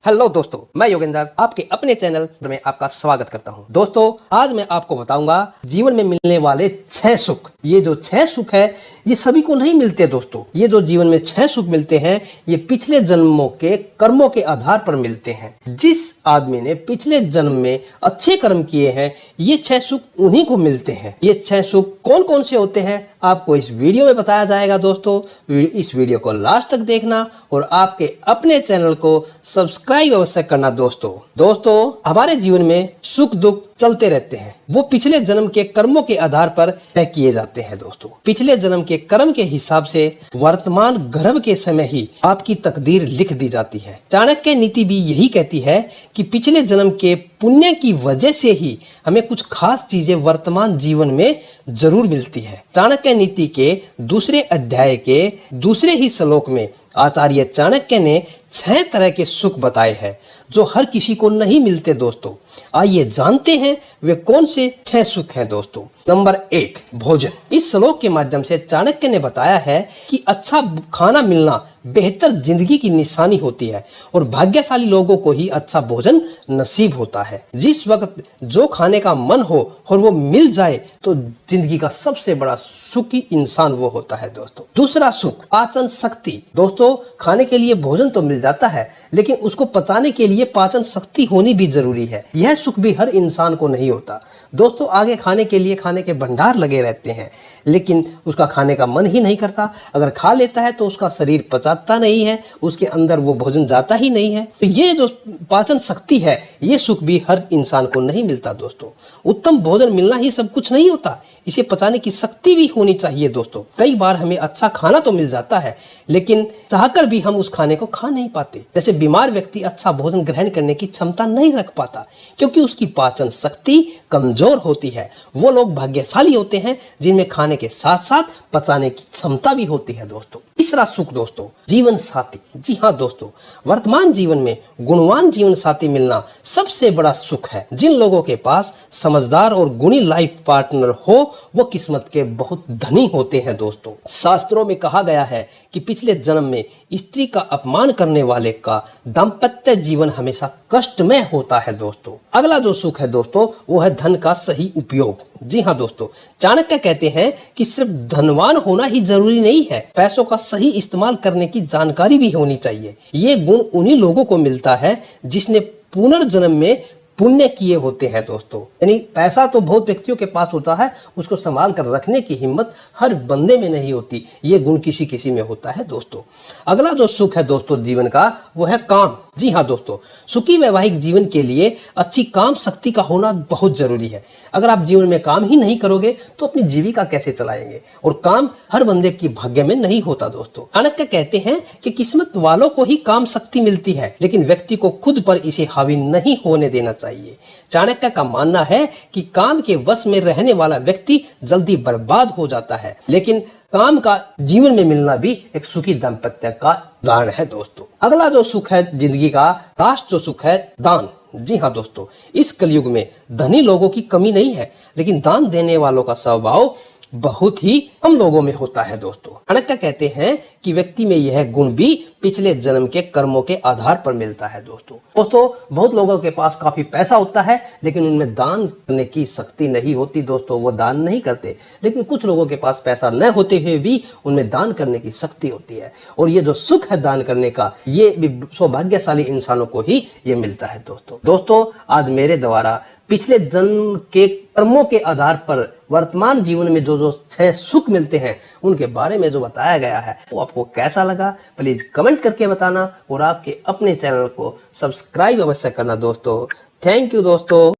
Hello दोस्तों, मैं योगेंद्र आपके अपने चैनल में आपका स्वागत करता हूं। दोस्तों, आज मैं आपको बताऊंगा जीवन में मिलने वाले 6 सुख। ये जो 6 सुख है ये सभी को नहीं मिलते दोस्तों। ये जो जीवन में 6 सुख मिलते हैं ये पिछले जन्मों के कर्मों के आधार पर मिलते हैं। जिस आदमी ने पिछले जन्म में अच्छे कर्म किए हैं ये 6 सुख उन्हीं को मिलते हैं। ये 6 सुख कौन कौन से होते हैं आपको इस वीडियो में बताया जाएगा। दोस्तों, इस वीडियो को लास्ट तक देखना और आपके अपने चैनल को सब्सक्राइब अवश्य करना। दोस्तों हमारे जीवन में सुख दुख चलते रहते हैं। वो पिछले जन्म के कर्मों के आधार पर तय किए जाते हैं। दोस्तों, पिछले जन्म के कर्म के हिसाब से वर्तमान गर्भ के समय ही आपकी तकदीर लिख दी जाती है। चाणक्य नीति भी यही कहती है कि पिछले जन्म के पुण्य की वजह से ही हमें कुछ खास चीजें वर्तमान जीवन में जरूर मिलती है। चाणक्य नीति के दूसरे अध्याय के दूसरे ही श्लोक में आचार्य चाणक्य ने 6 तरह के सुख बताए हैं जो हर किसी को नहीं मिलते। दोस्तों, आइए जानते हैं वे कौन से 6 सुख हैं। दोस्तों, नंबर 1, भोजन। इस श्लोक के माध्यम से चाणक्य ने बताया है कि अच्छा खाना मिलना बेहतर जिंदगी की निशानी होती है और भाग्यशाली लोगों को ही अच्छा भोजन नसीब होता है। जिस वक्त जो खाने का मन हो और वो मिल जाए तो जिंदगी का सबसे बड़ा सुखी इंसान वो होता है। दोस्तों, दूसरा सुख, पाचन शक्ति। दोस्तों, खाने के लिए भोजन तो मिल जाता है लेकिन उसको पचाने के लिए पाचन शक्ति होनी भी जरूरी है। यह सुख भी हर इंसान को नहीं होता। दोस्तों, आगे खाने के लिए खाने के भंडार लगे रहते हैं लेकिन उसका खाने का मन ही नहीं करता। अगर खा लेता है तो उसका शरीर पचाता नहीं है, उसके अंदर वो भोजन जाता ही नहीं है। तो ये जो पाचन शक्ति है ये सुख भी हर इंसान को नहीं मिलता। दोस्तों, उत्तम भोजन मिलना ही सब कुछ नहीं होता, इसे पचाने की शक्ति भी होनी चाहिए। दोस्तों, कई बार हमें अच्छा खाना तो मिल जाता है लेकिन चाहकर भी हम उस खाने को खा नहीं पाते। जैसे बीमार व्यक्ति अच्छा भोजन ग्रहण करने की क्षमता नहीं रख पाता क्योंकि उसकी पाचन शक्ति कमजोर होती है। वो लोग भाग्यशाली होते हैं जिनमें खाने के साथ साथ पचाने की क्षमता भी होती है। दोस्तों, तीसरा सुख दोस्तों, जीवन साथी। जी हाँ दोस्तों, वर्तमान जीवन में गुणवान जीवन साथी मिलना सबसे बड़ा सुख है। जिन लोगों के पास समझदार और गुणी लाइफ पार्टनर हो वो किस्मत के बहुत धनी होते हैं। दोस्तों, शास्त्रों में कहा गया है कि पिछले जन्म में स्त्री का अपमान करने वाले का दाम्पत्य जीवन हमेशा कष्टमय होता है। दोस्तों, अगला जो सुख है दोस्तों वो है धन का सही उपयोग। जी हाँ दोस्तों, चाणक्य कहते हैं कि सिर्फ धनवान होना ही जरूरी नहीं है, पैसों का सही इस्तेमाल करने की जानकारी भी होनी चाहिए। ये गुण उन्हीं लोगों को मिलता है जिसने पुनर्जन्म में पुण्य किए होते हैं। दोस्तों, यानी पैसा तो बहुत व्यक्तियों के पास होता है, उसको संभाल कर रखने की हिम्मत हर बंदे में नहीं होती। ये गुण किसी किसी में होता है। दोस्तों, अगला जो सुख है दोस्तों जीवन का वो है काम। जी हाँ दोस्तों, सुखी वैवाहिक जीवन के लिए अच्छी काम शक्ति का होना बहुत जरूरी है। अगर आप जीवन में काम ही नहीं करोगे तो अपनी जीविका कैसे चलाएंगे, और काम हर बंदे की भाग्य में नहीं होता। दोस्तों, चाणक्य कहते हैं कि किस्मत वालों को ही काम शक्ति मिलती है लेकिन व्यक्ति को खुद पर इसे हावी नहीं होने देना चाहिए। चाणक्य का मानना है कि काम के वश में रहने वाला व्यक्ति जल्दी बर्बाद हो जाता है लेकिन काम का जीवन में मिलना भी एक सुखी दाम्पत्य का उदाहरण है। दोस्तों, अगला जो सुख है जिंदगी का लास्ट जो सुख है दान। जी हाँ दोस्तों, इस कलयुग में धनी लोगों की कमी नहीं है लेकिन दान देने वालों का स्वभाव बहुत ही कम लोगों में होता है। दोस्तों, चाणक्य कहते हैं कि व्यक्ति में यह गुण भी पिछले जन्म के कर्मों के आधार पर मिलता है। दोस्तों, बहुत लोगों के पास काफी पैसा होता है लेकिन उनमें दान करने की शक्ति नहीं होती। दोस्तों, वो दान नहीं करते। लेकिन कुछ लोगों के पास पैसा न होते हुए भी उनमें दान करने की शक्ति होती है और ये जो सुख है दान करने का ये भी सौभाग्यशाली इंसानों को ही ये मिलता है। दोस्तों, आज मेरे द्वारा पिछले जन्म के कर्मों के आधार पर वर्तमान जीवन में जो 6 सुख मिलते हैं उनके बारे में जो बताया गया है वो आपको कैसा लगा प्लीज कमेंट करके बताना और आपके अपने चैनल को सब्सक्राइब अवश्य करना। दोस्तों, थैंक यू दोस्तों।